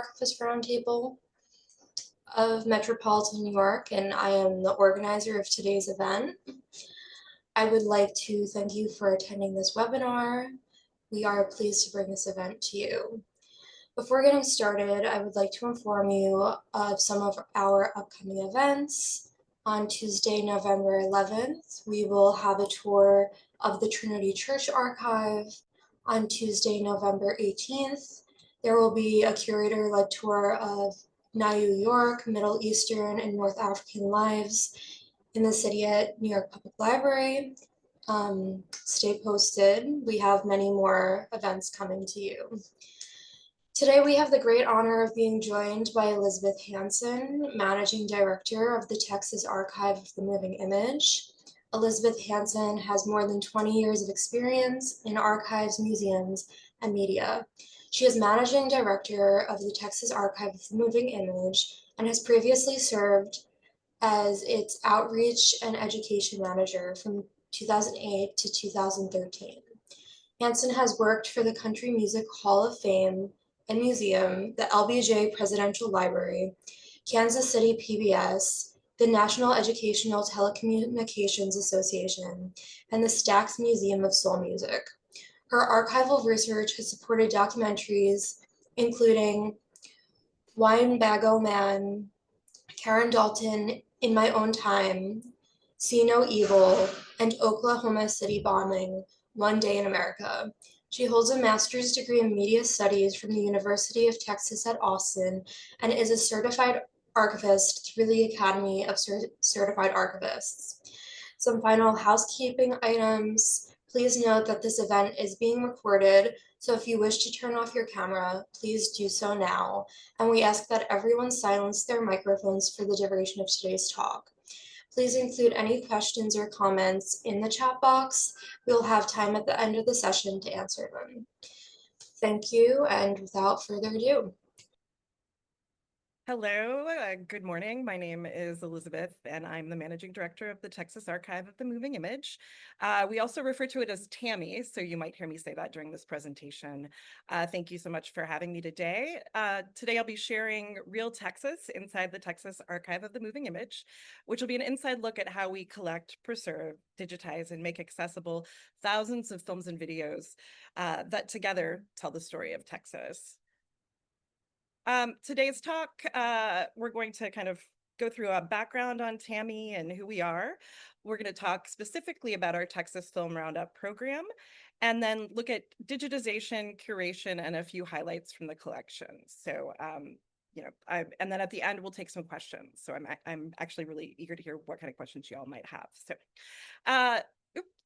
Breakfast Roundtable of Metropolitan New York, and I am the organizer of today's event. I would like to thank you for attending this webinar. We are pleased to bring this event to you. Before getting started, I would like to inform you of some of our upcoming events. On Tuesday, November 11th, we will have a tour of the Trinity Church Archive. On Tuesday, November 18th, there will be a curator-led tour of New York, Middle Eastern, and North African lives in the city at New York Public Library. Stay posted. We have many more events coming to you. Today, we have the great honor of being joined by Elizabeth Hansen, Managing Director of the Texas Archive of the Moving Image. Elizabeth Hansen has more than 20 years of experience in archives, museums, and media. She is Managing Director of the Texas Archive of the Moving Image and has previously served as its Outreach and Education Manager from 2008 to 2013. Hansen has worked for the Country Music Hall of Fame and Museum, the LBJ Presidential Library, Kansas City PBS, the National Educational Telecommunications Association, and the Stax Museum of Soul Music. Her archival research has supported documentaries including Winebago Man, Karen Dalton, In My Own Time, See No Evil, and Oklahoma City Bombing, One Day in America. She holds a master's degree in media studies from the University of Texas at Austin and is a certified archivist through the Academy of Certified Archivists. Some final housekeeping items. Please note that this event is being recorded, so if you wish to turn off your camera, please do so now. And we ask that everyone silence their microphones for the duration of today's talk. Please include any questions or comments in the chat box. We'll have time at the end of the session to answer them. Thank you, and without further ado. Hello, good morning. My name is Elizabeth, and I'm the Managing Director of the Texas Archive of the Moving Image. We also refer to it as TAMI, so you might hear me say that during this presentation. Thank you so much for having me today. Today I'll be sharing Real Texas inside the Texas Archive of the Moving Image, which will be an inside look at how we collect, preserve, digitize, and make accessible thousands of films and videos that together tell the story of Texas. Today's talk, we're going to kind of go through a background on TAMI and who we are. We're going to talk specifically about our Texas Film Roundup program, and then look at digitization, curation, and a few highlights from the collection. So, and then at the end, we'll take some questions. So I'm actually really eager to hear what kind of questions you all might have. So,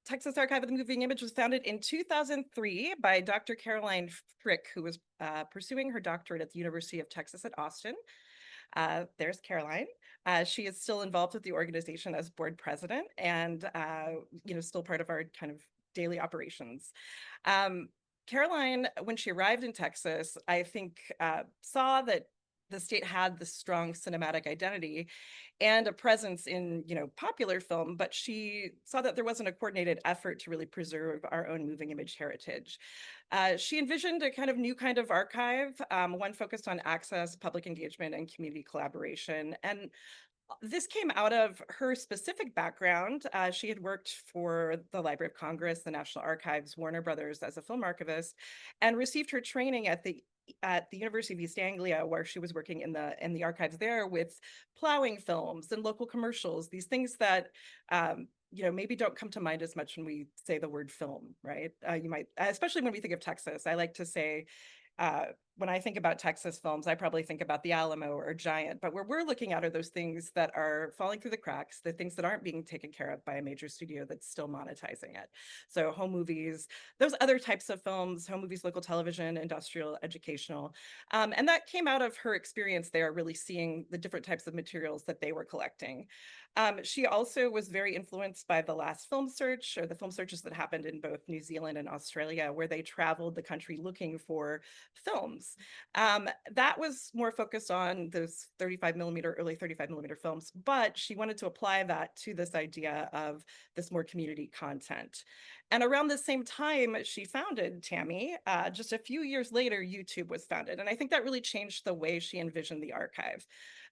Texas Archive of the Moving Image was founded in 2003 by Dr. Caroline Frick, who was pursuing her doctorate at the University of Texas at Austin. There's Caroline. She is still involved with the organization as board president and, still part of our kind of daily operations. Caroline, when she arrived in Texas, I think saw that the state had this strong cinematic identity and a presence in, popular film, but she saw that there wasn't a coordinated effort to really preserve our own moving image heritage. She envisioned a kind of new kind of archive, one focused on access, public engagement, and community collaboration. And this came out of her specific background. She had worked for the Library of Congress, the National Archives, Warner Brothers as a film archivist, and received her training at the University of East Anglia, where she was working in the archives there with plowing films and local commercials, these things that maybe don't come to mind as much when we say the word film, right? You might, especially when we think of Texas, I like to say, when I think about Texas films, I probably think about the Alamo or Giant, but where we're looking at are those things that are falling through the cracks, the things that aren't being taken care of by a major studio that's still monetizing it. So home movies, those other types of films, home movies, local television, industrial, educational. And that came out of her experience there, really seeing the different types of materials that they were collecting. She also was very influenced by the last film search, or the film searches that happened in both New Zealand and Australia, where they traveled the country looking for films films. That was more focused on those 35mm, early 35mm films, but she wanted to apply that to this idea of this more community content. And around the same time she founded TAMI, just a few years later, YouTube was founded. And I think that really changed the way she envisioned the archive.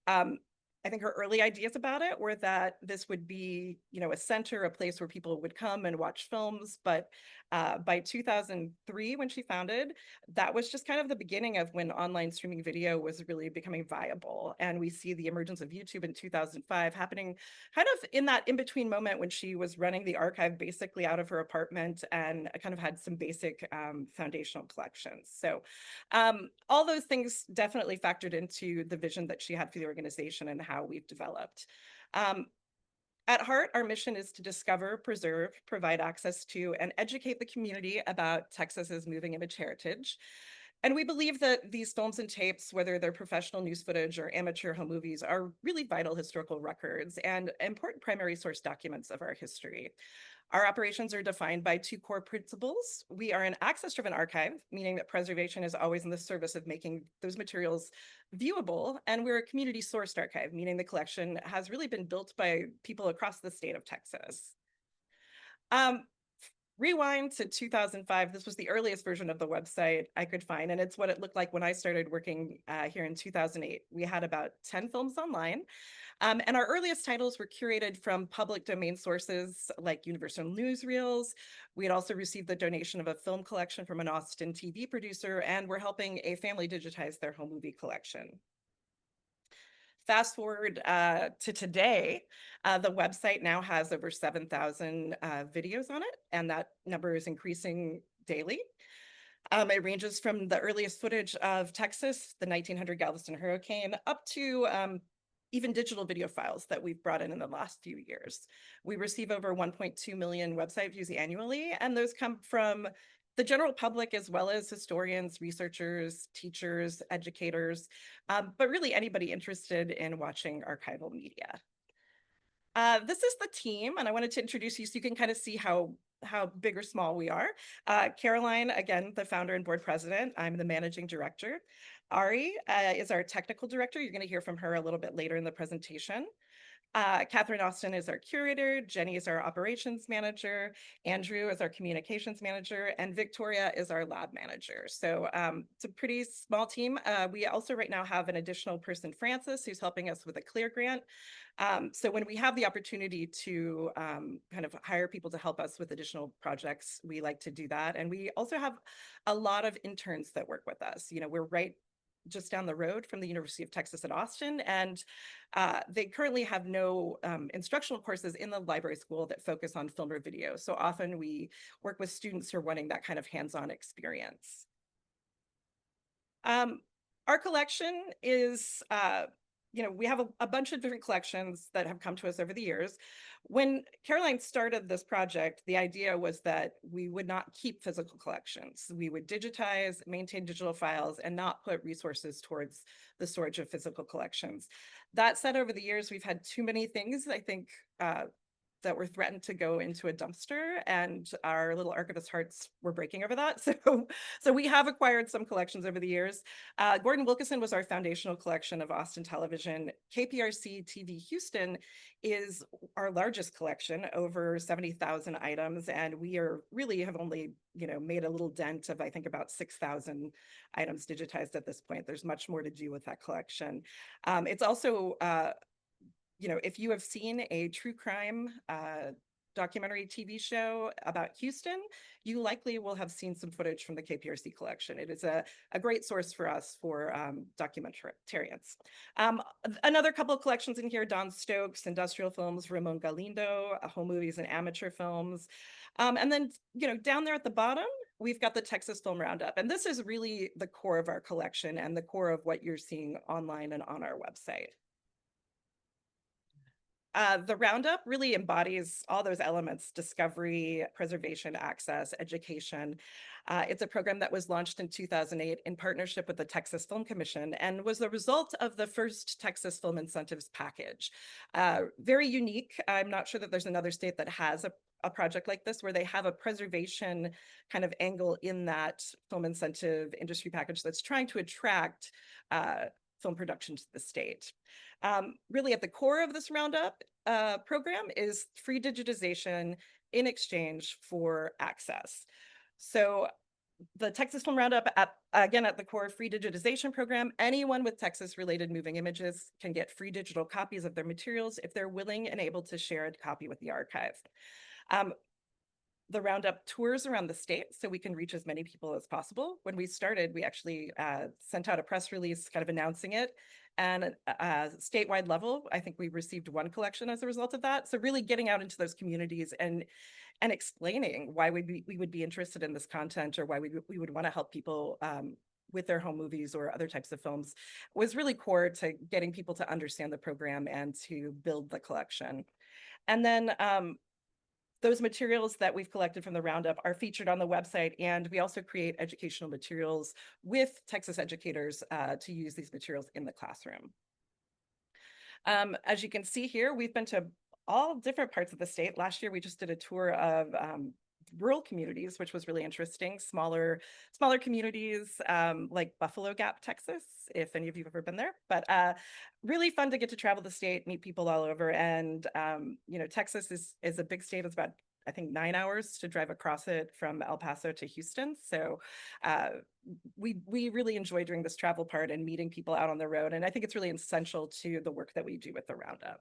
Um, I think her early ideas about it were that this would be, a center, a place where people would come and watch films. But by 2003, when she founded, that was just kind of the beginning of when online streaming video was really becoming viable. And we see the emergence of YouTube in 2005 happening kind of in that in-between moment when she was running the archive basically out of her apartment and kind of had some basic foundational collections. So all those things definitely factored into the vision that she had for the organization and how we've developed. Um, at heart, our mission is to discover, preserve, provide access to, and educate the community about Texas's moving image heritage. And we believe that these films and tapes, whether they're professional news footage or amateur home movies, are really vital historical records and important primary source documents of our history. Our operations are defined by two core principles. We are an access-driven archive, meaning that preservation is always in the service of making those materials viewable. And we're a community-sourced archive, meaning the collection has really been built by people across the state of Texas. Rewind to 2005. This was the earliest version of the website I could find, and it's what it looked like when I started working here in 2008. We had about 10 films online. And our earliest titles were curated from public domain sources like Universal Newsreels. We had also received the donation of a film collection from an Austin TV producer, and we're helping a family digitize their home movie collection. Fast forward to today, the website now has over 7,000 videos on it, and that number is increasing daily. It ranges from the earliest footage of Texas, the 1900 Galveston hurricane, up to even digital video files that we've brought in the last few years. We receive over 1.2 million website views annually, and those come from the general public as well as historians, researchers, teachers, educators, but really anybody interested in watching archival media. This is the team, and I wanted to introduce you so you can kind of see how big or small we are. Caroline, again, the founder and board president. I'm the managing director. Ari is our technical director. You're going to hear from her a little bit later in the presentation. Catherine Austin is our curator, Jenny is our operations manager, Andrew is our communications manager, and Victoria is our lab manager. So it's a pretty small team. We also right now have an additional person, Francis, who's helping us with a CLEAR grant. So when we have the opportunity to kind of hire people to help us with additional projects, we like to do that. And we also have a lot of interns that work with us. We're right just down the road from the University of Texas at Austin, and they currently have no instructional courses in the library school that focus on film or video. So often we work with students who are wanting that kind of hands-on experience. Our collection is, we have a bunch of different collections that have come to us over the years. When Caroline started this project, the idea was that we would not keep physical collections. We would digitize, maintain digital files, and not put resources towards the storage of physical collections. That said, over the years, we've had too many things, I think, that were threatened to go into a dumpster, and our little archivist hearts were breaking over that. So we have acquired some collections over the years. Gordon Wilkinson was our foundational collection of Austin television. KPRC TV Houston is our largest collection, over 70,000 items, and we have only made a little dent of, I think, about 6,000 items digitized at this point. There's much more to do with that collection. It's also if you have seen a true crime documentary TV show about Houston, you likely will have seen some footage from the KPRC collection. It is a great source for us for documentarians. Another couple of collections in here: Don Stokes, industrial films; Ramon Galindo, home movies and amateur films. And then, down there at the bottom, we've got the Texas Film Roundup. And this is really the core of our collection and the core of what you're seeing online and on our website. The Roundup really embodies all those elements: discovery, preservation, access, education. It's a program that was launched in 2008 in partnership with the Texas Film Commission and was the result of the first Texas Film Incentives Package. Very unique. I'm not sure that there's another state that has a project like this where they have a preservation kind of angle in that film incentive industry package that's trying to attract film production to the state. Really at the core of this Roundup program is free digitization in exchange for access. So the Texas Film Roundup, again, at the core free digitization program, anyone with Texas-related moving images can get free digital copies of their materials if they're willing and able to share a copy with the archive. The Roundup tours around the state so we can reach as many people as possible. When we started, we actually sent out a press release kind of announcing it. And statewide level, I think we received one collection as a result of that. So really getting out into those communities and explaining why we would be interested in this content, or why we would want to help people with their home movies or other types of films was really core to getting people to understand the program and to build the collection. And then those materials that we've collected from the Roundup are featured on the website, and we also create educational materials with Texas educators to use these materials in the classroom. As you can see here, we've been to all different parts of the state. Last year, we just did a tour of rural communities, which was really interesting. Smaller communities like Buffalo Gap, Texas, if any of you have ever been there. But really fun to get to travel the state, meet people all over. And you know, Texas is a big state. It's about, I think, 9 hours to drive across it from El Paso to Houston. So we really enjoy doing this travel part and meeting people out on the road. And I think it's really essential to the work that we do with the Roundup.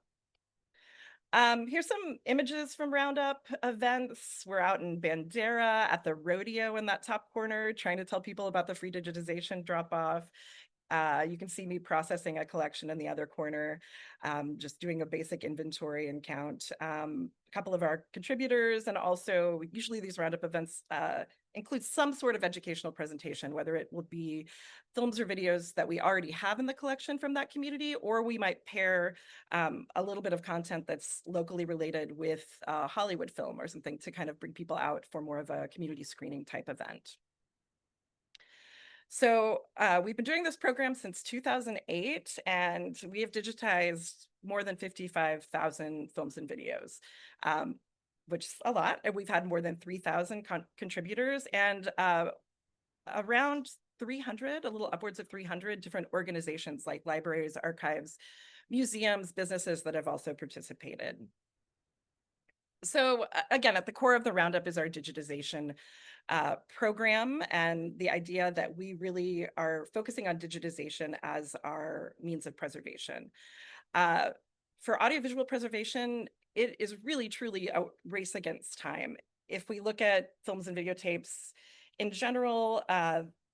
Here's some images from Roundup events. We're out in Bandera at the rodeo in that top corner, trying to tell people about the free digitization drop-off. You can see me processing a collection in the other corner, just doing a basic inventory and count. A couple of our contributors, and also usually these Roundup events include some sort of educational presentation, whether it will be films or videos that we already have in the collection from that community, or we might pair a little bit of content that's locally related with a Hollywood film or something to kind of bring people out for more of a community screening type event. So we've been doing this program since 2008, and we have digitized more than 55,000 films and videos, which is a lot. And we've had more than 3,000 contributors, and around 300, a little upwards of 300 different organizations like libraries, archives, museums, businesses that have also participated. So again, at the core of the Roundup is our digitization program, and the idea that we really are focusing on digitization as our means of preservation. For audiovisual preservation, it is really truly a race against time. If we look at films and videotapes in general,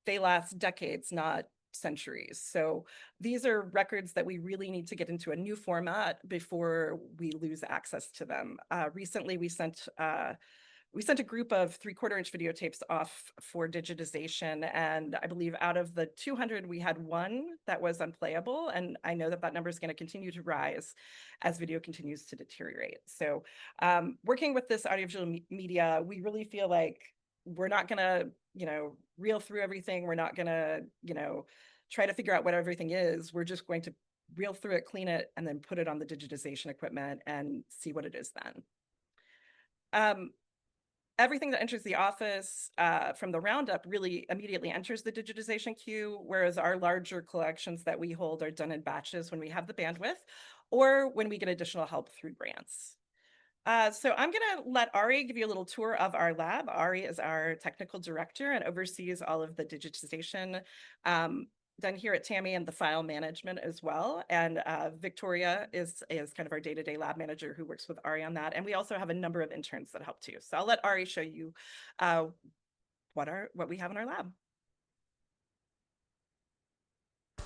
they last decades, not centuries. So these are records that we really need to get into a new format before we lose access to them. Recently, we sent a group of 3/4-inch videotapes off for digitization, and I believe out of the 200, we had one that was unplayable, and I know that that number is going to continue to rise as video continues to deteriorate. So working with this audiovisual media, we really feel like we're not going to, reel through everything. We're not going to, try to figure out what everything is. We're just going to reel through it, clean it, and then put it on the digitization equipment and see what it is then. Everything that enters the office from the Roundup really immediately enters the digitization queue, whereas our larger collections that we hold are done in batches when we have the bandwidth or when we get additional help through grants. So I'm going to let Ari give you a little tour of our lab. Ari is our technical director and oversees all of the digitization done here at TAMI and the file management as well. And Victoria is kind of our day-to-day lab manager who works with Ari on that. And we also have a number of interns that help too. So I'll let Ari show you what we have in our lab.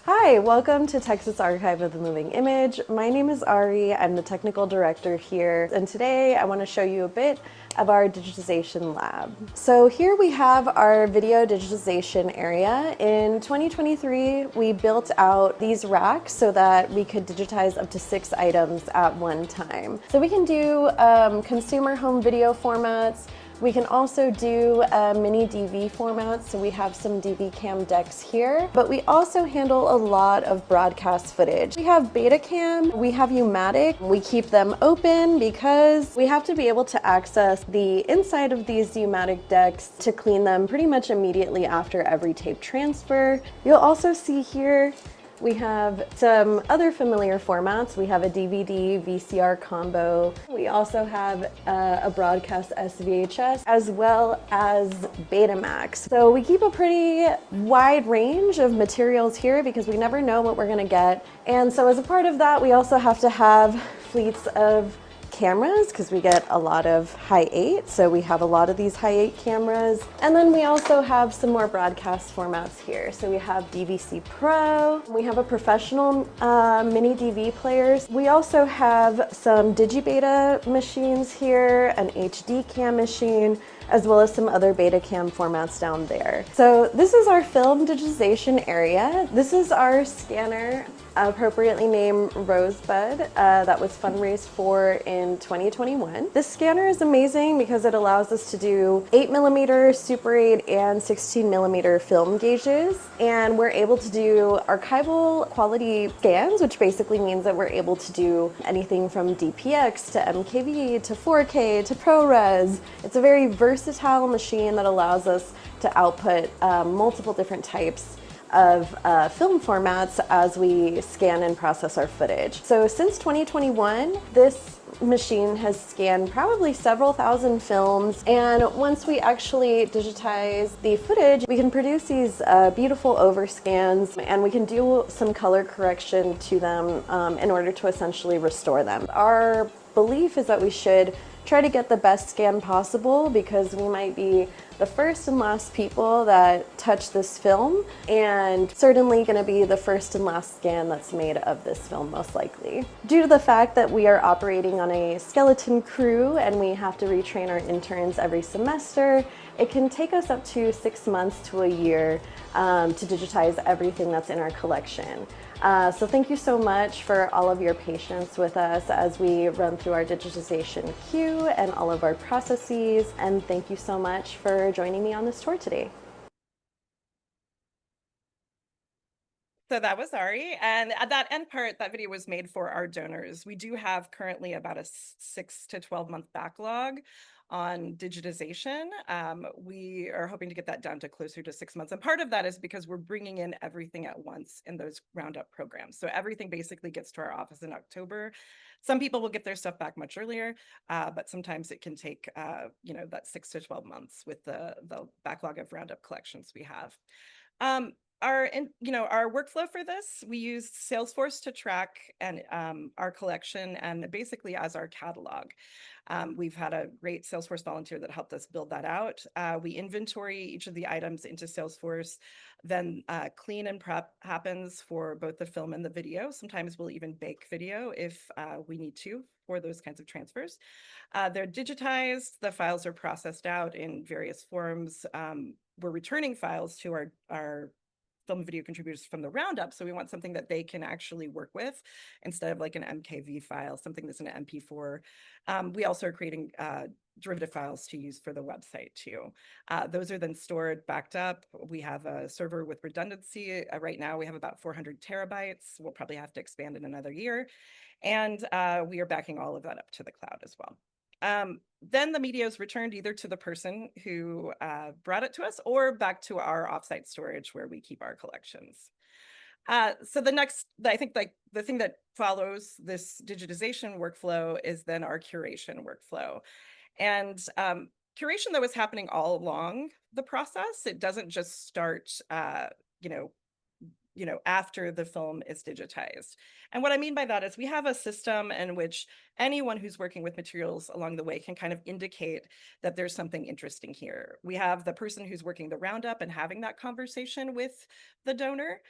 Hi, welcome to Texas Archive of the Moving Image. My name is Ari, I'm the technical director here, and today I want to show you a bit of our digitization lab. So here we have our video digitization area. In 2023, we built out these racks so that we could digitize up to 6 items at one time. So we can do consumer home video formats, We can also do mini DV formats, so we have some DV cam decks here, but we also handle a lot of broadcast footage. We have Betacam, we have U-matic. We keep them open because we have to be able to access the inside of these U-matic decks to clean them pretty much immediately after every tape transfer. You'll also see here we have some other familiar formats. We have a DVD VCR combo. We also have a broadcast SVHS as well as Betamax. So we keep a pretty wide range of materials here because we never know what we're gonna get. And so as a part of that, we also have to have fleets of cameras because we get a lot of high 8, so we have a lot of these high 8 cameras. And then we also have some more broadcast formats here. So we have DVC Pro, we have a professional mini DV players. We also have some Digibeta machines here, an HD cam machine, as well as some other Betacam formats down there. So this is our film digitization area. This is our scanner, appropriately named Rosebud, that was fundraised for in 2021. This scanner is amazing because it allows us to do 8mm, Super 8, and 16mm film gauges. And we're able to do archival quality scans, which basically means that we're able to do anything from DPX to MKV to 4K to ProRes. It's a very versatile machine that allows us to output multiple different types of film formats as we scan and process our footage. So since 2021, this machine has scanned probably several thousand films, and once we actually digitize the footage, we can produce these beautiful overscans, and we can do some color correction to them in order to essentially restore them. Our belief is that we should try to get the best scan possible because we might be the first and last people that touch this film, and certainly going to be the first and last scan that's made of this film, most likely. Due to the fact that we are operating on a skeleton crew and we have to retrain our interns every semester, it can take us up to 6 months to a year to digitize everything that's in our collection. So thank you so much for all of your patience with us as we run through our digitization queue and all of our processes, and thank you so much for joining me on this tour today. So that was Ari, and at that end part, that video was made for our donors. We do have currently about a 6 to 12 month backlog on digitization. We are hoping to get that down to closer to 6 months. And part of that is because we're bringing in everything at once in those roundup programs. So everything basically gets to our office in October. Some people will get their stuff back much earlier, but sometimes it can take, that 6 to 12 months with the backlog of roundup collections we have. Our workflow for this, we use Salesforce to track and our collection and basically as our catalog. We've had a great Salesforce volunteer that helped us build that out. We inventory each of the items into Salesforce, then clean and prep happens for both the film and the video. Sometimes we'll even bake video if we need to for those kinds of transfers. They're digitized, the files are processed out in various forms. We're returning files to our film and video contributors from the roundup. So we want something that they can actually work with instead of like an MKV file, something that's an MP4. We also are creating derivative files to use for the website too. Those are then stored, backed up. We have a server with redundancy. Right now we have about 400 terabytes. We'll probably have to expand in another year. And we are backing all of that up to the cloud as well. Then the media is returned either to the person who brought it to us or back to our offsite storage where we keep our collections. So the next, I think like the thing that follows this digitization workflow is then our curation workflow. And curation though is happening all along the process. It doesn't just start, after the film is digitized. And what I mean by that is we have a system in which anyone who's working with materials along the way can kind of indicate that there's something interesting here. We have the person who's working the roundup and having that conversation with the donor.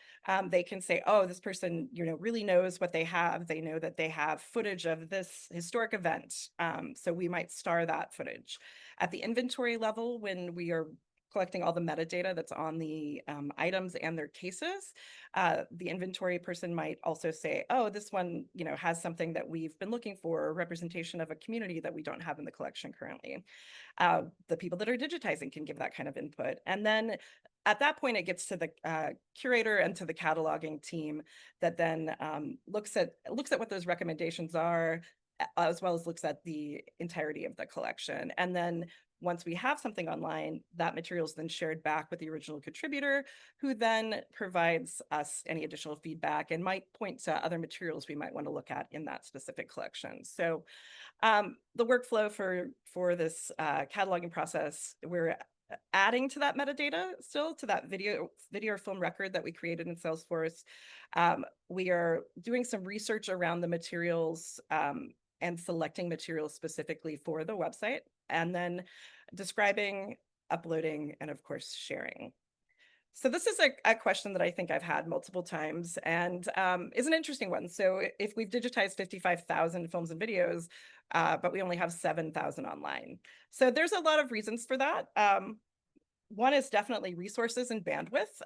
They can say, oh, this person, really knows what they have. They know that they have footage of this historic event. So we might star that footage. At the inventory level, when we are collecting all the metadata that's on the items and their cases. The inventory person might also say, oh, this one, has something that we've been looking for, a representation of a community that we don't have in the collection currently. The people that are digitizing can give that kind of input. And then at that point, it gets to the curator and to the cataloging team that then looks at what those recommendations are, as well as looks at the entirety of the collection. And then once we have something online, that material is then shared back with the original contributor, who then provides us any additional feedback and might point to other materials we might want to look at in that specific collection. So the workflow for this cataloging process, we're adding to that metadata still, to that video or film record that we created in Salesforce. We are doing some research around the materials and selecting materials specifically for the website, and then describing, uploading, and of course, sharing. So this is a question that I think I've had multiple times and is an interesting one. So if we've digitized 55,000 films and videos, but we only have 7,000 online. So there's a lot of reasons for that. One is definitely resources and bandwidth.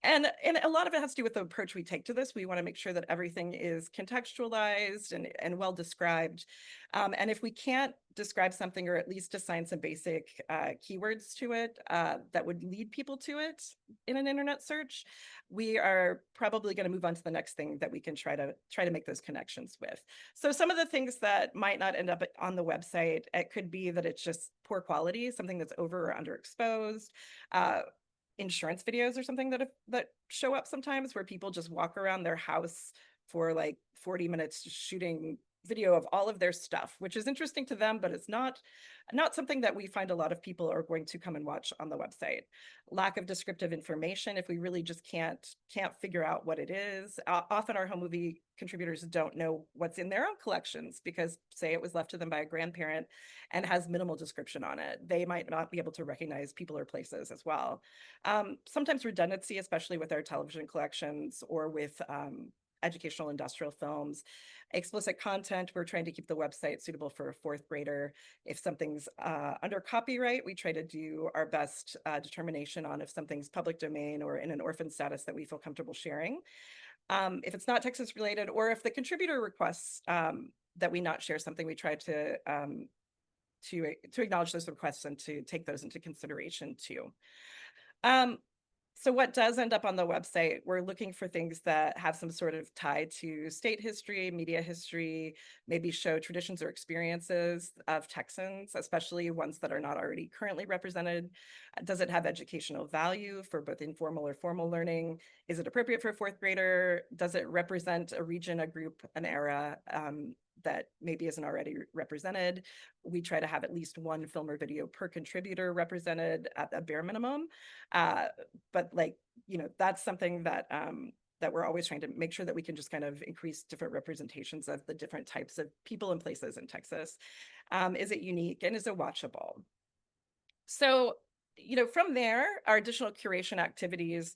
And a lot of it has to do with the approach we take to this. We want to make sure that everything is contextualized and well described. And if we can't describe something, or at least assign some basic keywords to it that would lead people to it in an internet search, we are probably going to move on to the next thing that we can try to make those connections with. So some of the things that might not end up on the website, it could be that it's just poor quality, something that's over or underexposed. Insurance videos or something that show up sometimes, where people just walk around their house for like 40 minutes shooting video of all of their stuff, which is interesting to them, but it's not something that we find a lot of people are going to come and watch on the website. Lack of descriptive information, if we really just can't figure out what it is. Often our home movie contributors don't know what's in their own collections, because say it was left to them by a grandparent and has minimal description on it. They might not be able to recognize people or places as well. Sometimes redundancy, especially with our television collections or with educational industrial films. Explicit content, we're trying to keep the website suitable for a fourth grader. If something's under copyright, we try to do our best determination on if something's public domain or in an orphan status that we feel comfortable sharing. If it's not Texas related, or if the contributor requests that we not share something, we try to acknowledge those requests and to take those into consideration too. So what does end up on the website, we're looking for things that have some sort of tie to state history, media history, maybe show traditions or experiences of Texans, especially ones that are not already currently represented. Does it have educational value for both informal or formal learning? Is it appropriate for a fourth grader? Does it represent a region, a group, an era that maybe isn't already represented? We try to have at least one film or video per contributor represented at a bare minimum. But that's something that that we're always trying to make sure that we can just kind of increase different representations of the different types of people and places in Texas. Is it unique, and is it watchable? So, from there, our additional curation activities,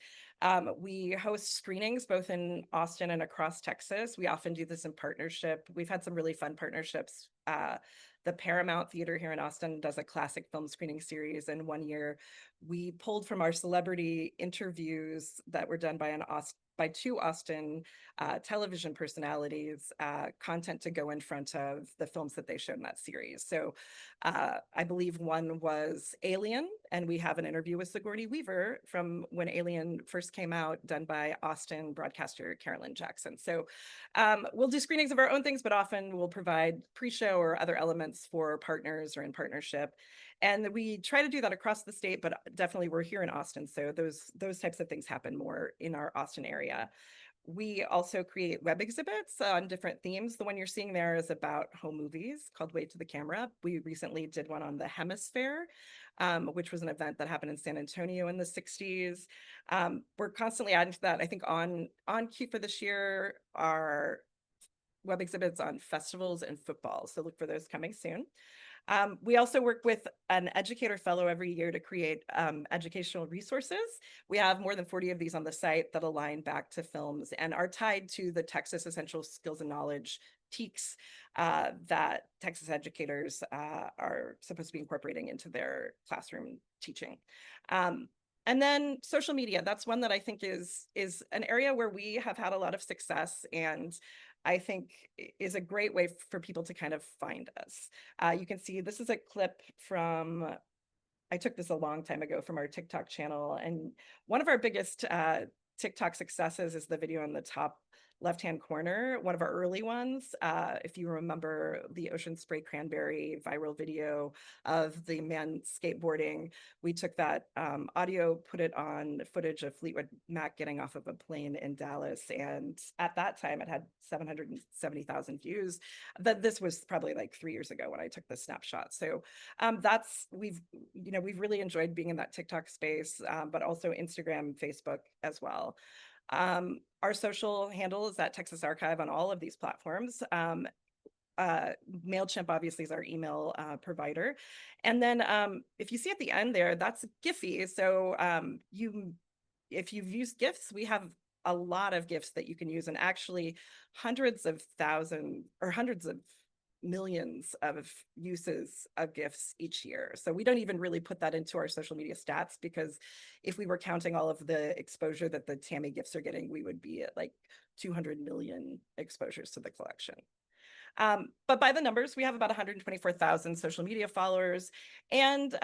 we host screenings both in Austin and across Texas. We often do this in partnership. We've had some really fun partnerships. The Paramount Theater here in Austin does a classic film screening series, and one year we pulled from our celebrity interviews that were done by two Austin television personalities, content to go in front of the films that they showed in that series. So I believe one was Alien, and we have an interview with Sigourney Weaver from when Alien first came out, done by Austin broadcaster Carolyn Jackson. So we'll do screenings of our own things, but often we'll provide pre-show or other elements for partners or in partnership. And we try to do that across the state, but definitely we're here in Austin, so those types of things happen more in our Austin area. We also create web exhibits on different themes. The one you're seeing there is about home movies, called Wave to the Camera. We recently did one on the Hemisphere, which was an event that happened in San Antonio in the 60s. We're constantly adding to that. I think on cue for this year are web exhibits on festivals and football, so look for those coming soon. We also work with an educator fellow every year to create educational resources. We have more than 40 of these on the site that align back to films and are tied to the Texas Essential Skills and Knowledge critiques that Texas educators are supposed to be incorporating into their classroom teaching. And then social media, that's one that I think is an area where we have had a lot of success, and I think is a great way for people to kind of find us. You can see this is a clip from, I took this a long time ago, from our TikTok channel. And one of our biggest TikTok successes is the video on the top left-hand corner, one of our early ones. If you remember the Ocean Spray Cranberry viral video of the man skateboarding, we took that audio, put it on footage of Fleetwood Mac getting off of a plane in Dallas. And at that time, it had 770,000 views. This was probably like 3 years ago when I took the snapshot. So we've really enjoyed being in that TikTok space, but also Instagram, Facebook as well. Our social handle is at Texas Archive on all of these platforms. MailChimp obviously is our email provider. And then if you see at the end there, that's Giphy. So if you've used GIFs, we have a lot of GIFs that you can use, and actually hundreds of millions of uses of GIFs each year. So we don't even really put that into our social media stats, because if we were counting all of the exposure that the TAMI GIFs are getting, we would be at like 200 million exposures to the collection. But by the numbers, we have about 124,000 social media followers, and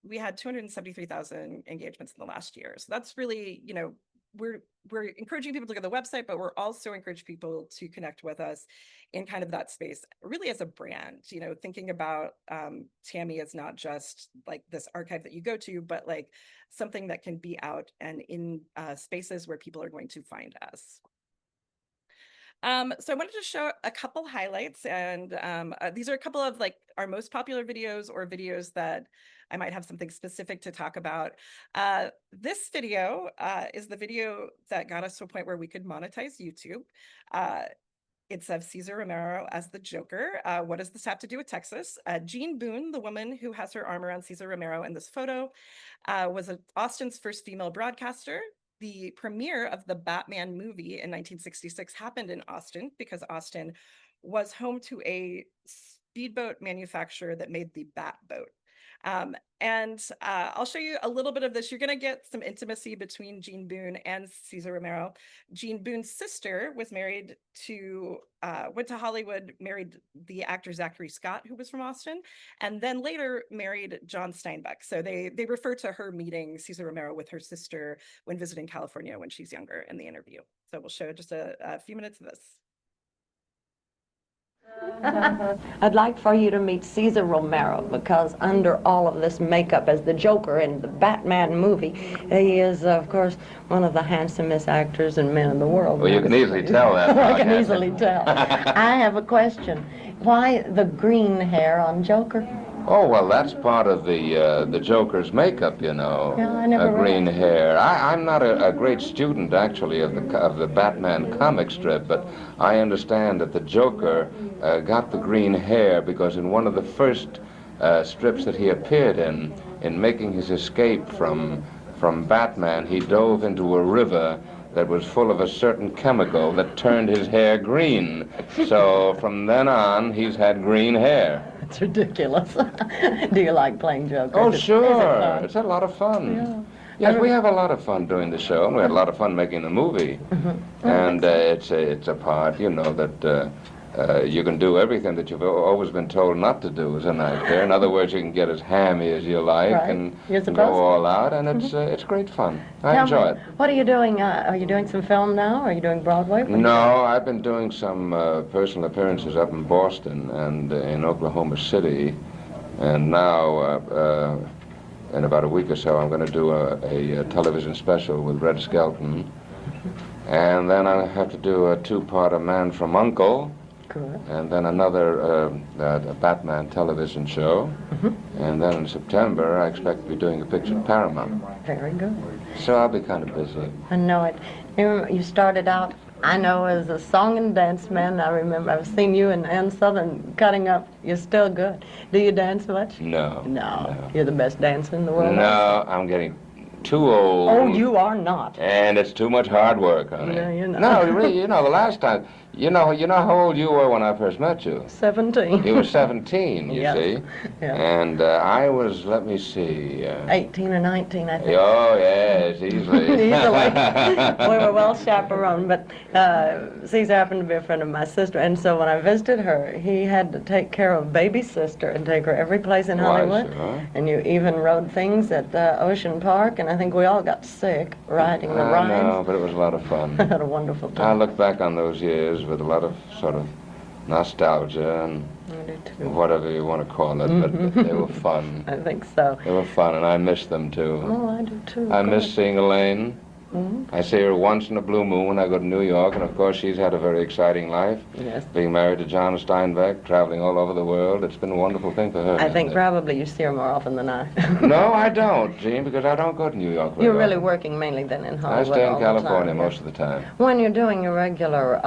we had 273,000 engagements in the last year. So that's really, we're encouraging people to go to the website, but we're also encouraging people to connect with us in kind of that space, really as a brand, thinking about TAMI as not just like this archive that you go to, but like something that can be out and in spaces where people are going to find us. So I wanted to show a couple highlights, and these are a couple of like our most popular videos, or videos that I might have something specific to talk about. This video is the video that got us to a point where we could monetize YouTube. It's of Cesar Romero as the Joker. What does this have to do with Texas? Jean Boone, the woman who has her arm around Cesar Romero in this photo, was Austin's first female broadcaster. The premiere of the Batman movie in 1966 happened in Austin because Austin was home to a speedboat manufacturer that made the Bat boat. I'll show you a little bit of this. You're going to get some intimacy between Jean Boone and Cesar Romero. Jean Boone's sister was married to, went to Hollywood, married the actor Zachary Scott, who was from Austin, and then later married John Steinbeck. So they refer to her meeting Cesar Romero with her sister when visiting California when she's younger in the interview. So we'll show just a few minutes of this. I'd like for you to meet Cesar Romero, because under all of this makeup as the Joker in the Batman movie, he is, of course, one of the handsomest actors and men in the world. Well, you can easily tell that. I can easily tell. I have a question. Why the green hair on Joker? Oh, well, that's part of the Joker's makeup, Yeah, I never green read. hair. I'm not a great student, actually, of the Batman comic strip, but I understand that the Joker got the green hair because in one of the first strips that he appeared in making his escape from Batman, he dove into a river that was full of a certain chemical that turned his hair green. So from then on, he's had green hair. It's ridiculous. Do you like playing Joker? Oh, Is it sure. fun? It's a lot of fun. Yeah. Yes, we have a lot of fun doing the show, and we had a lot of fun making the movie. And it's a part, that you can do everything that you've always been told not to do as an actor. In other words, you can get as hammy as you like, Right. and You're go supposed to. all out, and it's great fun. I Tell enjoy me, it. what are you doing? Are you doing some film now? Are you doing Broadway? What are you No, I've been doing some personal appearances up in Boston and in Oklahoma City, and now in about a week or so I'm going to do a television special with Red Skelton, and then I have to do a two-part A Man from U.N.C.L.E., Good. and then another Batman television show, and then in September I expect to be doing a picture at Paramount. Very good. So I'll be kind of busy. I know it. You started out, I know, as a song and dance man. I remember I've seen you and Ann Southern cutting up. You're still good. Do you dance much? No. No. You're the best dancer in the world. No, I'm getting too old. Oh, you are not. And it's too much hard work, honey. No, you're not. No, really, the last time, you know how old you were when I first met you? 17. You were 17, you Yes. see. Yeah. And I was, let me see. 18 or 19, I think. Oh, yes, easily. Easily. We were well chaperoned, but Caesar happened to be a friend of my sister, and so when I visited her, he had to take care of baby sister and take her every place in Hollywood. Sure. And you even rode things at Ocean Park, and I think we all got sick riding the I know, rides. but it was a lot of fun. Had a wonderful I time. look back on those years with a lot of sort of nostalgia and I do too. whatever you want to call it, but they were fun. I think so. They were fun, and I miss them too. Oh, I do too. I of miss course. seeing Elaine. Mhm. I see her once in a blue moon when I go to New York, and of course she's had a very exciting life. Yes. Being married to John Steinbeck, traveling all over the world, it's been a wonderful thing for her. I think hasn't it? probably you see her more often than I. No, I don't, Gene, because I don't go to New York very You're really often. working mainly then in I Hollywood stay in all the California time, most yeah. of the time. When you're doing your regular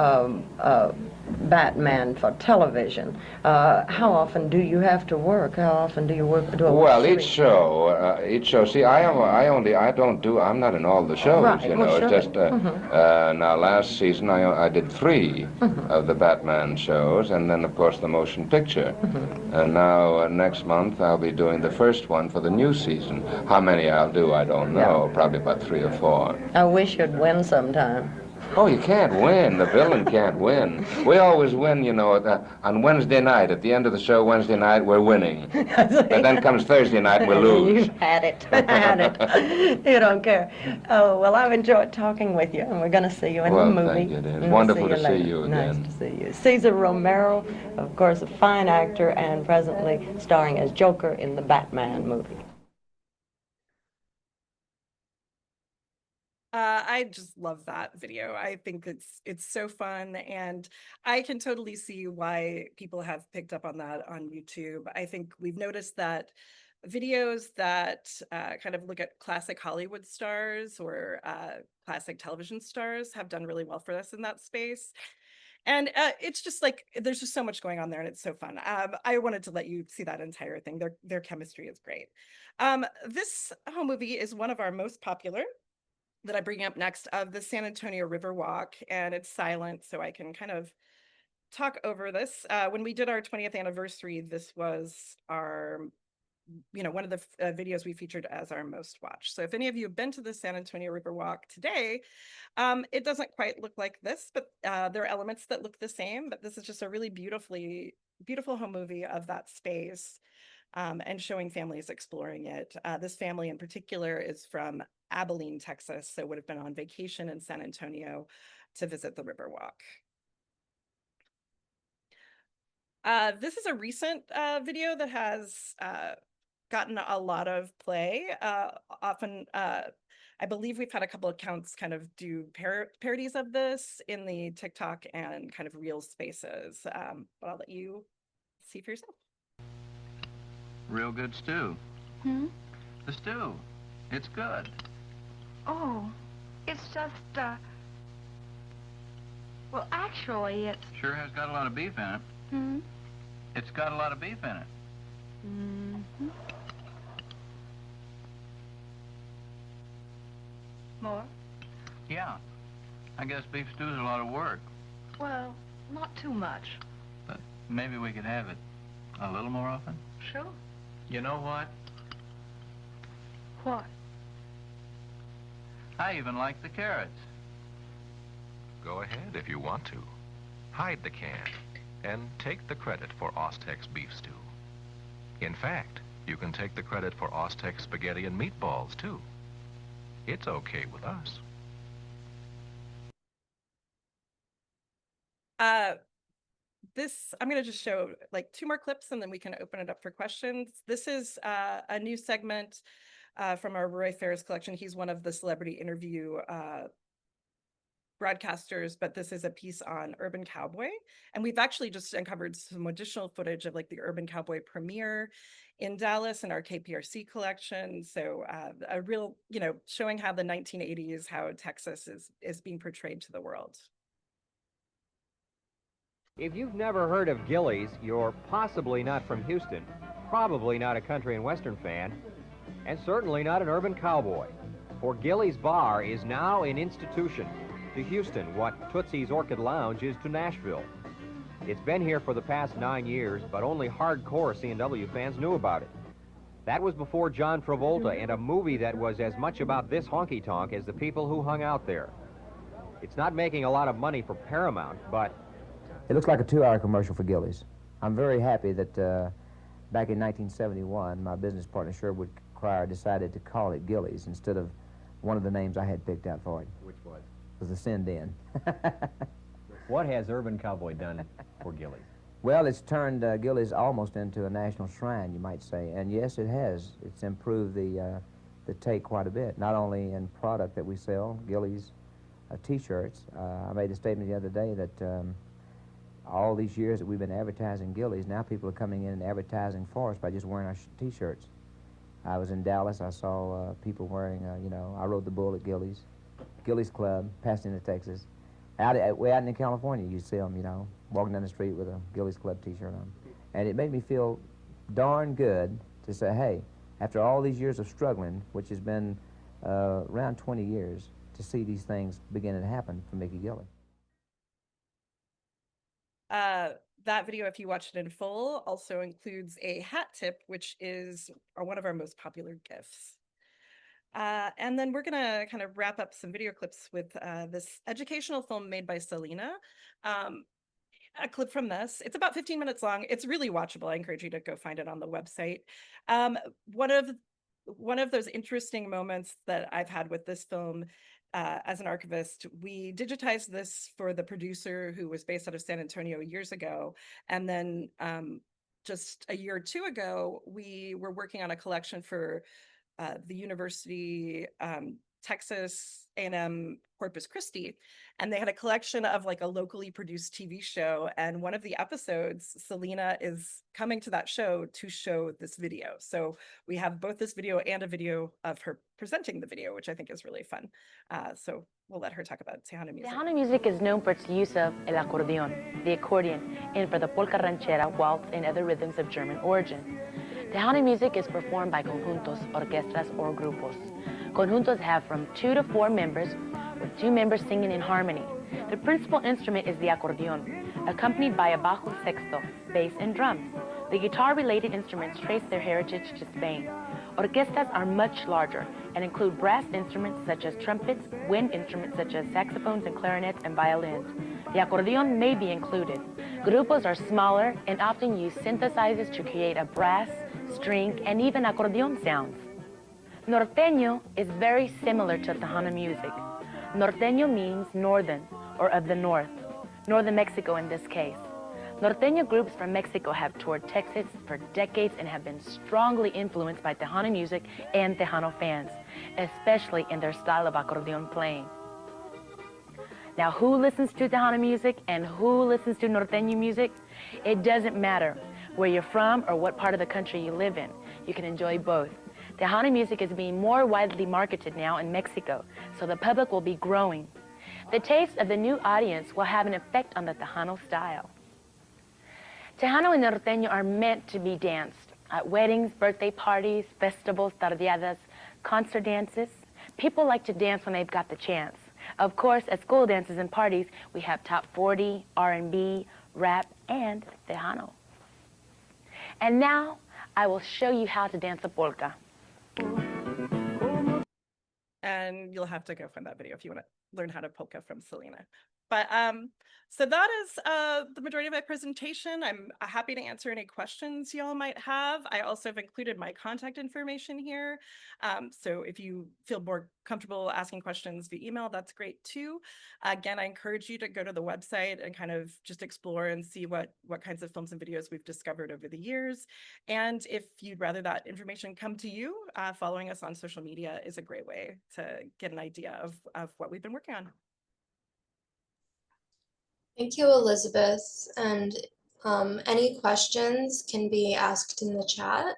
Batman for television, how often do you have to work? How often do you do a Well, series? each show. See, I'm not in all the shows. Right, You well, know, sure. it's just now last season I did 3 of the Batman shows, and then of course the motion picture. And now next month I'll be doing the first one for the new season. How many I'll do, I don't know. Probably about 3 or 4. I wish you'd win sometime. Oh, you can't win. The villain can't win. We always win, on Wednesday night. At the end of the show, Wednesday night, we're winning. But then comes Thursday night, and we lose. You've had it. Had it. You don't care. Oh, well, I've enjoyed talking with you, and we're going to see you in the movie. Thank you, dear. It's And wonderful to see later. you again. Nice to see you. Cesar Romero, of course, a fine actor, and presently starring as Joker in the Batman movie. I just love that video. I think it's so fun, and I can totally see why people have picked up on that on YouTube. I think we've noticed that videos that kind of look at classic Hollywood stars or classic television stars have done really well for us in that space. And it's just like there's just so much going on there, and it's so fun. I wanted to let you see that entire thing. Their chemistry is great. This home movie is one of our most popular that I bring up next of the San Antonio River Walk, and it's silent, so I can kind of talk over this. When we did our 20th anniversary, this was our, one of the videos we featured as our most watched. So if any of you have been to the San Antonio River Walk today, it doesn't quite look like this, but there are elements that look the same, but this is just a really beautiful home movie of that space. And showing families exploring it. This family in particular is from Abilene, Texas, so would have been on vacation in San Antonio to visit the Riverwalk. This is a recent video that has gotten a lot of play. Often, I believe we've had a couple of accounts kind of do parodies of this in the TikTok and kind of real spaces, but I'll let you see for yourself. Real good stew. The stew. It's good. Oh, it's just, well, actually, it's... Sure has got a lot of beef in it. It's got a lot of beef in it. More? Yeah. I guess beef stew's a lot of work. Well, not too much. But maybe we could have it a little more often. Sure. You know what? What? I even like the carrots. Go ahead if you want to. Hide the can and take the credit for Ostex beef stew. In fact, you can take the credit for Ostex spaghetti and meatballs, too. It's okay with us. I'm going to just show like 2 more clips and then we can open it up for questions. This is a new segment from our Roy Ferris collection. He's one of the celebrity interview broadcasters, but this is a piece on Urban Cowboy. And we've actually just uncovered some additional footage of like the Urban Cowboy premiere in Dallas in our KPRC collection. So a real, showing how the 1980s, how Texas is being portrayed to the world. If you've never heard of Gillies, you're possibly not from Houston, probably not a country and western fan, and certainly not an urban cowboy. For Gillies Bar is now an institution. To Houston, what Tootsie's Orchid Lounge is to Nashville. It's been here for the past 9 years, but only hardcore C&W fans knew about it. That was before John Travolta and a movie that was as much about this honky-tonk as the people who hung out there. It's not making a lot of money for Paramount, but... It looks like a 2-hour commercial for Gillies. I'm very happy that back in 1971, my business partner Sherwood Cryer decided to call it Gillies instead of one of the names I had picked out for it. Which was? It was the Sin Den. What has Urban Cowboy done for Gillies? Well, it's turned Gillies almost into a national shrine, you might say. And yes, it has. It's improved the take quite a bit, not only in product that we sell, Gillies T-shirts. I made a statement the other day that all these years that we've been advertising Gillies, now people are coming in and advertising for us by just wearing our T-shirts. I was in Dallas. I saw people wearing, you know, I rode the bull at Gillies Club, Pasadena, Texas. Way out in California, you see them, you know, walking down the street with a Gillies Club T-shirt on. And it made me feel darn good to say, hey, after all these years of struggling, which has been around 20 years, to see these things beginning to happen for Mickey Gilly. That video, if you watch it in full, also includes a hat tip, which is one of our most popular gifts. And then we're going to kind of wrap up some video clips with this educational film made by Selena. A clip from this. It's about 15 minutes long. It's really watchable. I encourage you to go find it on the website. One of those interesting moments that I've had with this film as an archivist, we digitized this for the producer who was based out of San Antonio years ago. And then just a year or two ago, we were working on a collection for the University, Texas A&M Corpus Christi, and they had a collection of like a locally produced TV show. And one of the episodes, Selena is coming to that show to show this video. So we have both this video and a video of her presenting the video, which I think is really fun. So we'll let her talk about Tejano music. Tejano music is known for its use of el acordeon, the accordion, and for the polka ranchera, waltz, and other rhythms of German origin. Tejano music is performed by conjuntos, orquestas, or grupos. Conjuntos have from 2 to 4 members, with 2 members singing in harmony. The principal instrument is the accordion, accompanied by a bajo sexto, bass, and drums. The guitar-related instruments trace their heritage to Spain. Orquestas are much larger and include brass instruments such as trumpets, wind instruments such as saxophones and clarinets, and violins. The accordion may be included. Grupos are smaller and often use synthesizers to create a brass, string, and even accordion sounds. Norteño is very similar to Tejano music. Norteño means northern, or of the north, northern Mexico in this case. Norteño groups from Mexico have toured Texas for decades and have been strongly influenced by Tejano music and Tejano fans, especially in their style of accordion playing. Now, who listens to Tejano music and who listens to Norteño music? It doesn't matter where you're from or what part of the country you live in. You can enjoy both. Tejano music is being more widely marketed now in Mexico, so the public will be growing. The taste of the new audience will have an effect on the Tejano style. Tejano and Norteño are meant to be danced at weddings, birthday parties, festivals, tardeadas, concert dances. People like to dance when they've got the chance. Of course, at school dances and parties, we have top 40, R&B, rap, and Tejano. And now, I will show you how to dance a polka. And you'll have to go find that video if you want to learn how to polka from Selena. But so that is the majority of my presentation. I'm happy to answer any questions y'all might have. I also have included my contact information here. So if you feel more comfortable asking questions via email, that's great too. Again, I encourage you to go to the website and kind of just explore and see what kinds of films and videos we've discovered over the years. And if you'd rather that information come to you, following us on social media is a great way to get an idea of what we've been working on. Thank you, Elizabeth. And any questions can be asked in the chat.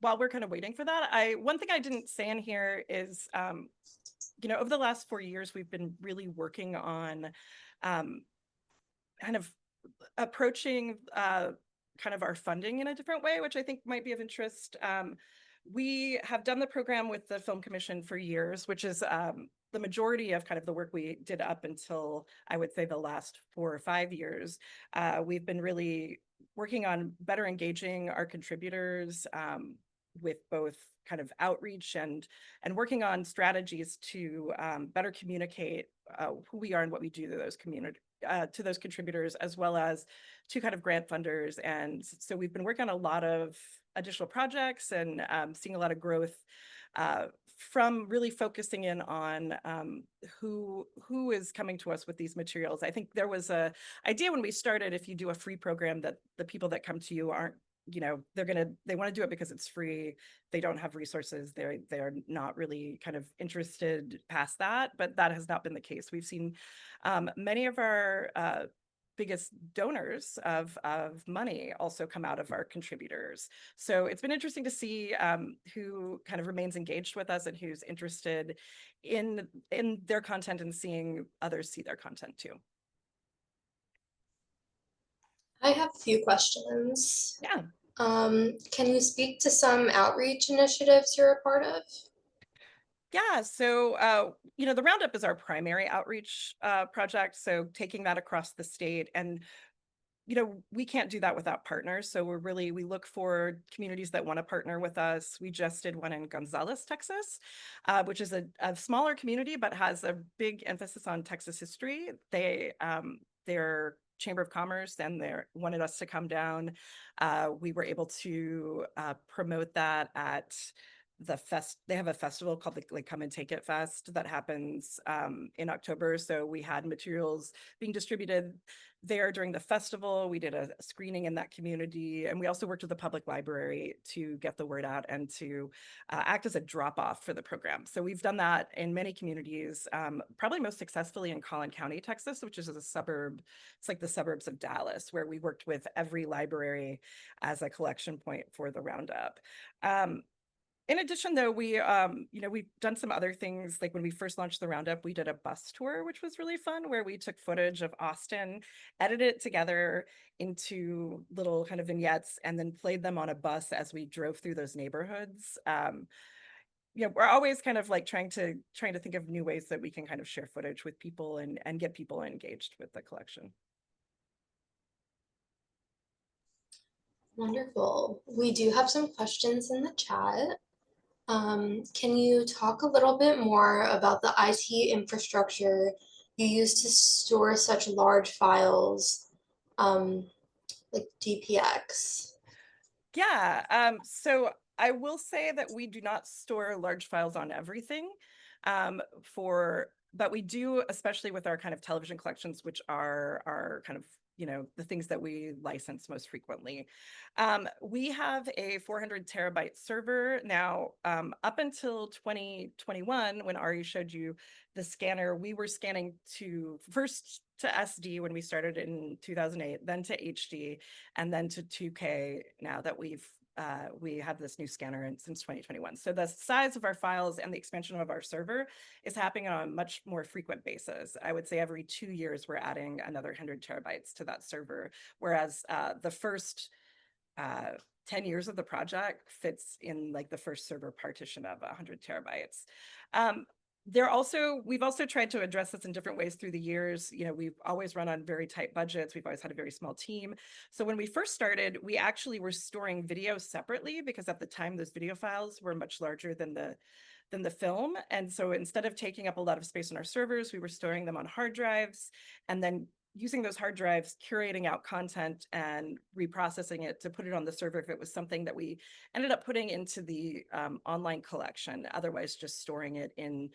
While we're kind of waiting for that, one thing I didn't say in here is, you know, over the last 4 years, we've been really working on kind of approaching kind of our funding in a different way, which I think might be of interest. We have done the program with the Film Commission for years, which is the majority of kind of the work we did up until, I would say, the last 4 or 5 years. We've been really working on better engaging our contributors with both kind of outreach and working on strategies to better communicate who we are and what we do to those to those contributors, as well as to kind of grant funders. And so we've been working on a lot of additional projects and seeing a lot of growth from really focusing in on who is coming to us with these materials. I think there was a idea when we started, if you do a free program, that the people that come to you aren't, you know, they want to do it because it's free. They don't have resources. They're not really kind of interested past that, but that has not been the case. We've seen many of our biggest donors of money also come out of our contributors. So it's been interesting to see who kind of remains engaged with us and who's interested in their content and seeing others see their content too. I have a few questions. Yeah. Can you speak to some outreach initiatives you're a part of? Yeah, so you know, the Roundup is our primary outreach project, so taking that across the state. And you know, we can't do that without partners. So we look for communities that want to partner with us. We just did one in Gonzales, Texas, which is a smaller community, but has a big emphasis on Texas history. Their Chamber of Commerce, and they wanted us to come down. We were able to promote that at they have a festival called the Come and Take It Fest that happens in October. So we had materials being distributed there during the festival. We did a screening in that community, and we also worked with the public library to get the word out and to act as a drop-off for the program. So we've done that in many communities, probably most successfully in Collin County, Texas, which is a suburb. It's like the suburbs of Dallas, where we worked with every library as a collection point for the Roundup. In addition, though, we, you know, we've done some other things. Like when we first launched the Roundup, we did a bus tour, which was really fun, where we took footage of Austin, edited it together into little kind of vignettes, and then played them on a bus as we drove through those neighborhoods. You know, we're always kind of like trying to think of new ways that we can kind of share footage with people and get people engaged with the collection. Wonderful. We do have some questions in the chat. Can you talk a little bit more about the IT infrastructure you use to store such large files, like DPX? Yeah, so I will say that we do not store large files on everything, but we do, especially with our kind of television collections, which are kind of, you know, the things that we license most frequently. We have a 400 terabyte server now. Up until 2021, when Ari showed you the scanner, we were scanning first to SD when we started in 2008, then to HD, and then to 2K now that we have this new scanner since 2021. So the size of our files and the expansion of our server is happening on a much more frequent basis. I would say every 2 years, we're adding another 100 terabytes to that server, whereas the first 10 years of the project fits in like the first server partition of 100 terabytes. We've also tried to address this in different ways through the years. You know, we've always run on very tight budgets. We've always had a very small team. So when we first started, we actually were storing video separately, because at the time those video files were much larger than the film. And so instead of taking up a lot of space on our servers, we were storing them on hard drives, and then using those hard drives, curating out content and reprocessing it to put it on the server if it was something that we ended up putting into the online collection, otherwise just storing it in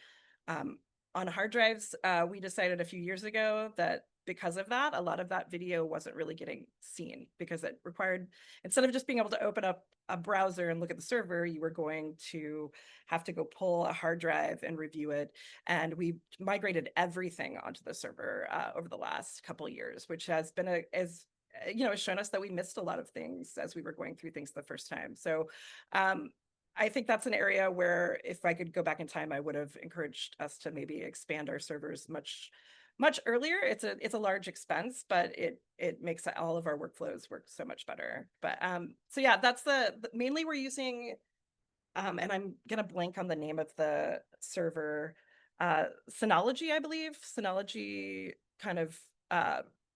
on hard drives. We decided a few years ago that because of that, a lot of that video wasn't really getting seen, because it required, instead of just being able to open up a browser and look at the server, you were going to have to go pull a hard drive and review it. And we migrated everything onto the server over the last couple of years, which has been has shown us that we missed a lot of things as we were going through things the first time. So I think that's an area where if I could go back in time, I would have encouraged us to maybe expand our servers much earlier. It's a large expense, but it makes all of our workflows work so much better. But so yeah, that's mainly we're using and I'm gonna blank on the name of the server, Synology, I believe, Synology kind of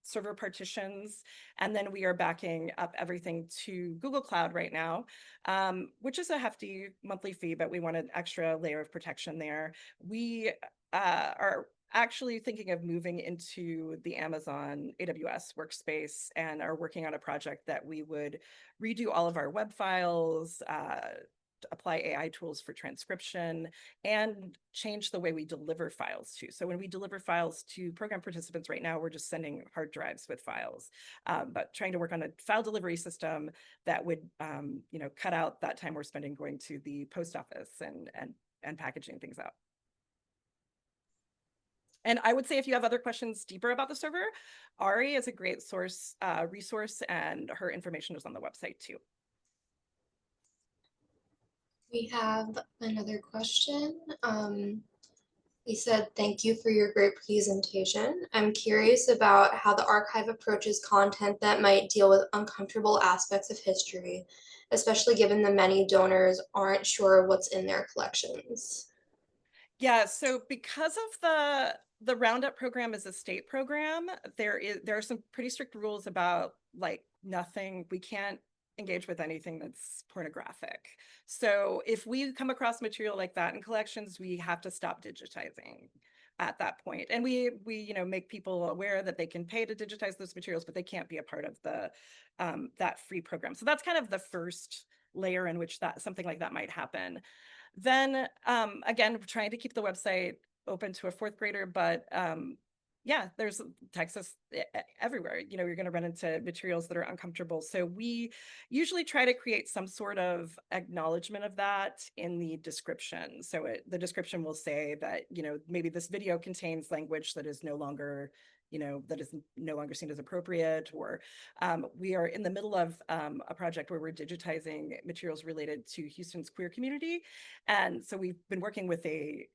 server partitions. And then we are backing up everything to Google Cloud right now, which is a hefty monthly fee, but we want an extra layer of protection there. We are actually thinking of moving into the Amazon AWS workspace and are working on a project that we would redo all of our web files, apply AI tools for transcription, and change the way we deliver files too. So when we deliver files to program participants right now, we're just sending hard drives with files, but trying to work on a file delivery system that would, cut out that time we're spending going to the post office and packaging things out. And I would say if you have other questions deeper about the server, Ari is a great resource, and her information is on the website too. We have another question. He said, thank you for your great presentation. I'm curious about how the archive approaches content that might deal with uncomfortable aspects of history, especially given the many donors aren't sure what's in their collections. Yeah, so because of the Roundup program is a state program, there are some pretty strict rules about like nothing, we can't engage with anything that's pornographic. So if we come across material like that in collections, we have to stop digitizing at that point. And we make people aware that they can pay to digitize those materials, but they can't be a part of the that free program. So that's kind of the first layer in which something like that might happen. Then again, we're trying to keep the website open to a fourth grader, but yeah, there's Texas everywhere. You're going to run into materials that are uncomfortable. So we usually try to create some sort of acknowledgement of that in the description. So the description will say that, maybe this video contains language that is no longer seen as appropriate, or we are in the middle of a project where we're digitizing materials related to Houston's queer community. And so we've been working with a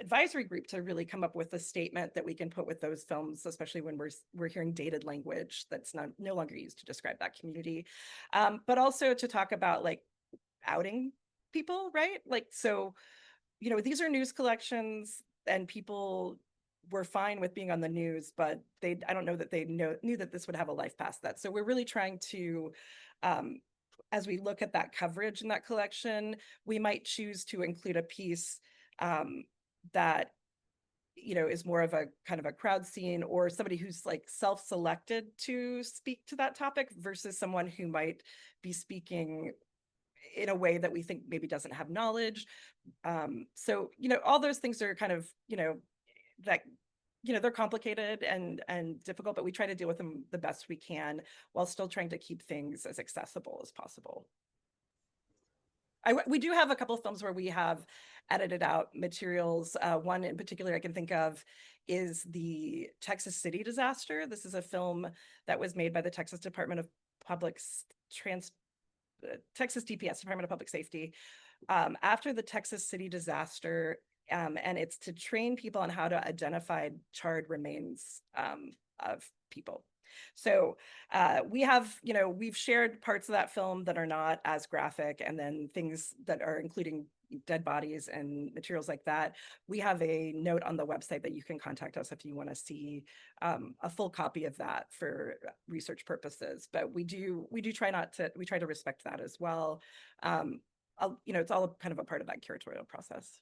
advisory group to really come up with a statement that we can put with those films, especially when we're hearing dated language that's no longer used to describe that community, but also to talk about like outing people, right? Like, so, these are news collections, and people were fine with being on the news, but I don't know that they knew that this would have a life past that. So we're really trying to, as we look at that coverage in that collection, we might choose to include a piece that is more of a kind of a crowd scene, or somebody who's like self-selected to speak to that topic versus someone who might be speaking in a way that we think maybe doesn't have knowledge. So all those things are kind of that they're complicated and difficult, but we try to deal with them the best we can while still trying to keep things as accessible as possible. We do have a couple of films where we have edited out materials. One in particular I can think of is the Texas City disaster. This is a film that was made by the Texas Department of Texas DPS, Department of Public Safety, after the Texas City disaster, and it's to train people on how to identify charred remains of people. So we've shared parts of that film that are not as graphic, and then things that are including dead bodies and materials like that. We have a note on the website that you can contact us if you want to see a full copy of that for research purposes. But we try to respect that as well. It's all kind of a part of that curatorial process.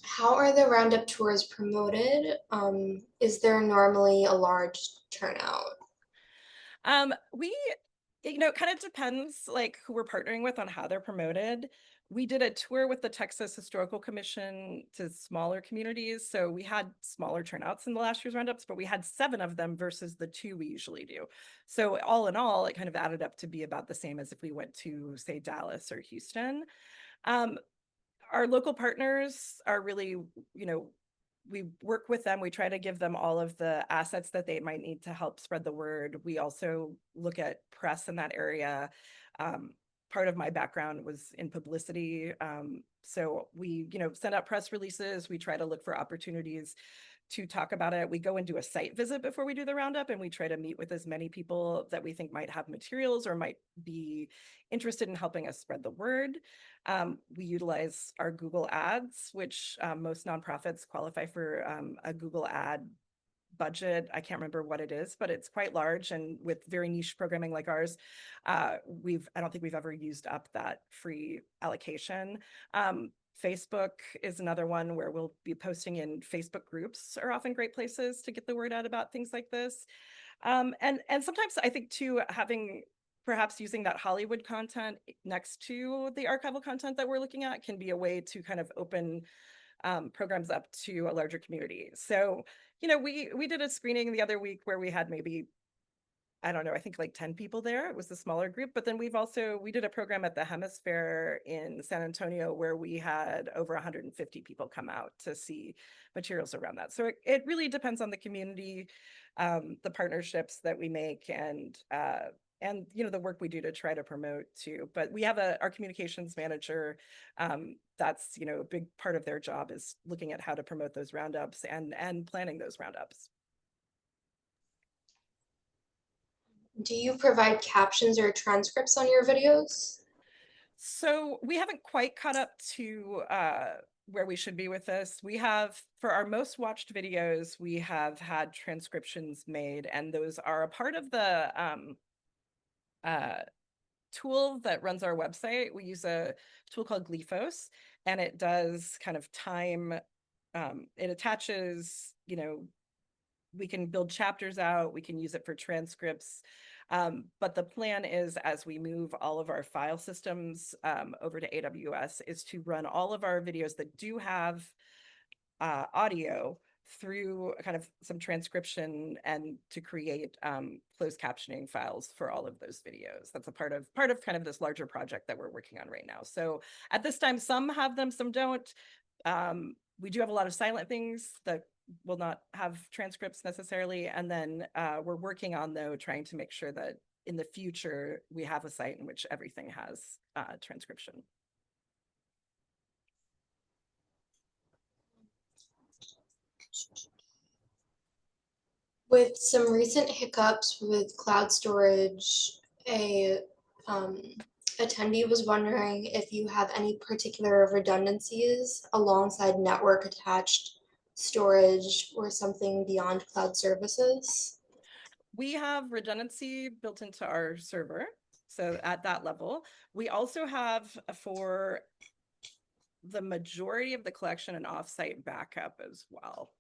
How are the Roundup tours promoted? Is there normally a large turnout? It kind of depends like who we're partnering with on how they're promoted. We did a tour with the Texas Historical Commission to smaller communities. So we had smaller turnouts in the last year's roundups, but we had 7 of them versus the 2 we usually do. So all in all, it kind of added up to be about the same as if we went to, say, Dallas or Houston. Our local partners are really, we work with them. We try to give them all of the assets that they might need to help spread the word. We also look at press in that area. Part of my background was in publicity. So we, send out press releases. We try to look for opportunities to talk about it. We go and do a site visit before we do the roundup, and we try to meet with as many people that we think might have materials or might be interested in helping us spread the word. We utilize our Google ads, which most nonprofits qualify for a Google ad budget. I can't remember what it is, but it's quite large, and with very niche programming like ours, I don't think we've ever used up that free allocation. Facebook is another one where we'll be posting in Facebook groups are often great places to get the word out about things like this. And sometimes I think too, perhaps using that Hollywood content next to the archival content that we're looking at can be a way to kind of open programs up to a larger community. So, we did a screening the other week where we had maybe, I don't know, I think like 10 people there. It was a smaller group, but then we did a program at the Hemisphere in San Antonio where we had over 150 people come out to see materials around that. So it really depends on the community, the partnerships that we make, and the work we do to try to promote too. But we have our communications manager. That's a big part of their job is looking at how to promote those roundups and planning those roundups. Do you provide captions or transcripts on your videos? So we haven't quite caught up to where we should be with this. We have, for our most watched videos, we have had transcriptions made, and those are a part of the tool that runs our website. We use a tool called Glyphos, and it does kind of time, it attaches, we can build chapters out, we can use it for transcripts. But the plan is, as we move all of our file systems over to AWS, is to run all of our videos that do have audio through kind of some transcription and to create closed captioning files for all of those videos. That's a part of kind of this larger project that we're working on right now. So at this time, some have them, some don't. We do have a lot of silent things that will not have transcripts necessarily. And then we're working on, though, trying to make sure that in the future, we have a site in which everything has transcription. With some recent hiccups with cloud storage, a attendee was wondering if you have any particular redundancies alongside network attached storage or something beyond cloud services. We have redundancy built into our server. So at that level, we also have, for the majority of the collection, an offsite backup as well.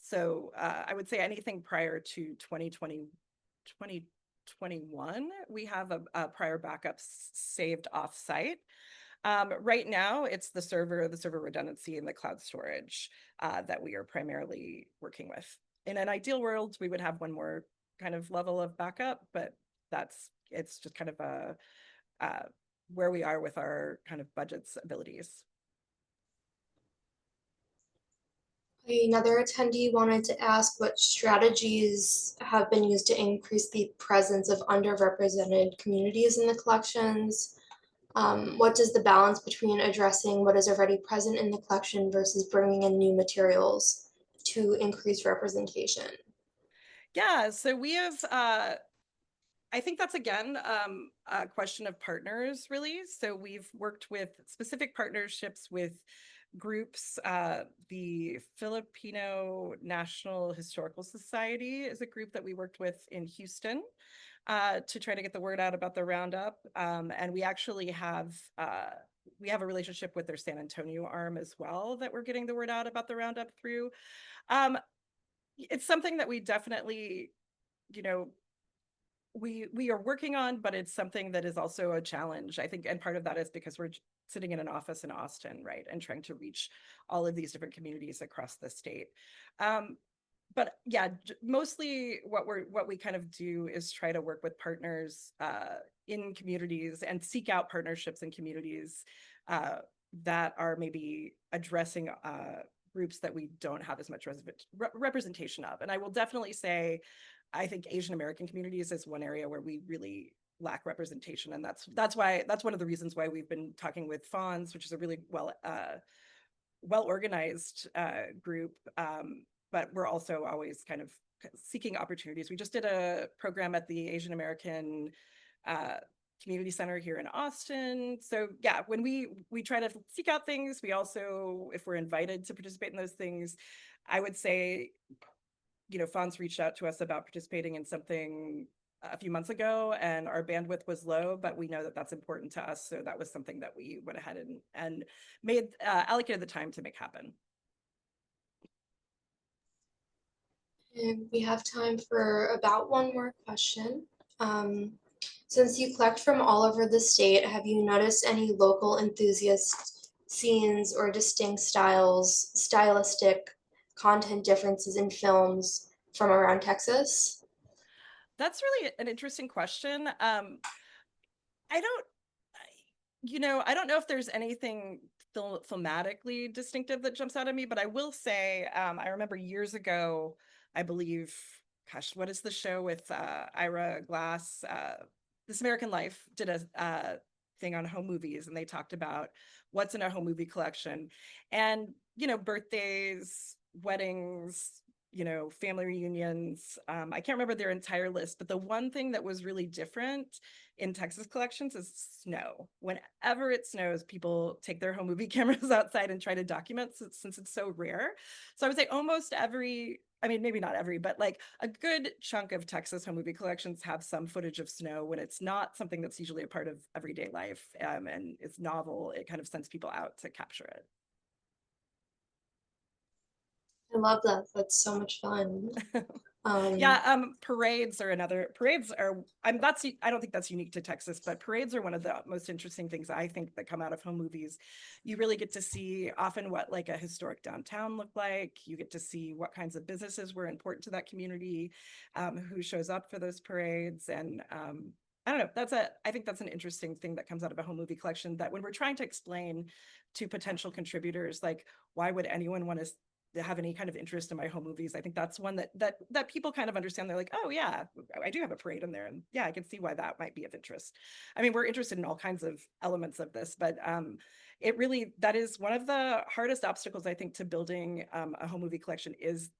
So I would say anything prior to 2021, we have a prior backup saved offsite. Right now, it's the server redundancy, and the cloud storage that we are primarily working with. In an ideal world, we would have one more kind of level of backup, but it's just kind of where we are with our kind of budget's abilities. Another attendee wanted to ask what strategies have been used to increase the presence of underrepresented communities in the collections. What does the balance between addressing what is already present in the collection versus bringing in new materials to increase representation? Yeah, so we have, I think that's, again, a question of partners, really. So we've worked with specific partnerships with groups. The Filipino National Historical Society is a group that we worked with in Houston to try to get the word out about the roundup. And we actually have a relationship with their San Antonio arm as well that we're getting the word out about the roundup through. It's something that we definitely, we are working on, but it's something that is also a challenge, I think. And part of that is because we're sitting in an office in Austin, right, and trying to reach all of these different communities across the state. But yeah, mostly what we kind of do is try to work with partners in communities and seek out partnerships in communities that are maybe addressing groups that we don't have as much representation of. And I will definitely say, I think Asian American communities is one area where we really lack representation, and that's one of the reasons why we've been talking with FONS, which is a really well-organized group, but we're also always kind of seeking opportunities. We just did a program at the Asian American Community Center here in Austin. So yeah, when we try to seek out things, we also, if we're invited to participate in those things, I would say, Fonz reached out to us about participating in something a few months ago, and our bandwidth was low, but we know that that's important to us. So that was something that we went ahead and made, allocated the time to make happen. And we have time for about one more question. Since you collect from all over the state, have you noticed any local enthusiast scenes or distinct stylistic content differences in films from around Texas? That's really an interesting question. I don't know if there's anything thematically distinctive that jumps out at me, but I will say, I remember years ago, I believe, gosh, what is the show with Ira Glass? This American Life did a thing on home movies, and they talked about what's in a home movie collection, and birthdays, weddings, family reunions. I can't remember their entire list, but the one thing that was really different in Texas collections is snow. Whenever it snows, people take their home movie cameras outside and try to document, since it's so rare. So I would say almost every, maybe not every, but like a good chunk of Texas home movie collections have some footage of snow when it's not something that's usually a part of everyday life, and it's novel. It kind of sends people out to capture it. I love that. That's so much fun. Yeah, parades are, I don't think that's unique to Texas, but parades are one of the most interesting things I think that come out of home movies. You really get to see often what like a historic downtown looked like. You get to see what kinds of businesses were important to that community, who shows up for those parades. And I don't know, I think that's an interesting thing that comes out of a home movie collection, that when we're trying to explain to potential contributors, like, why would anyone want to have any kind of interest in my home movies, I think that's one that people kind of understand. They're like, oh yeah, I do have a parade in there, and yeah, I can see why that might be of interest. We're interested in all kinds of elements of this, but that is one of the hardest obstacles, I think, to building a home movie collection, is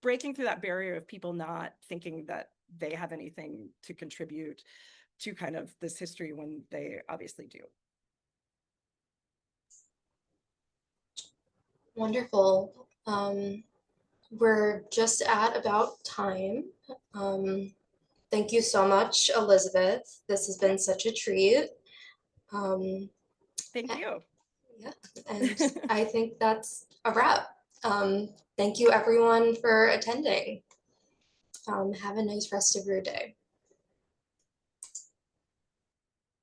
breaking through that barrier of people not thinking that they have anything to contribute to kind of this history when they obviously do. Wonderful. We're just at about time. Thank you so much, Elizabeth. This has been such a treat. Thank you. Yeah, and I think that's a wrap. Thank you everyone for attending. Have a nice rest of your day.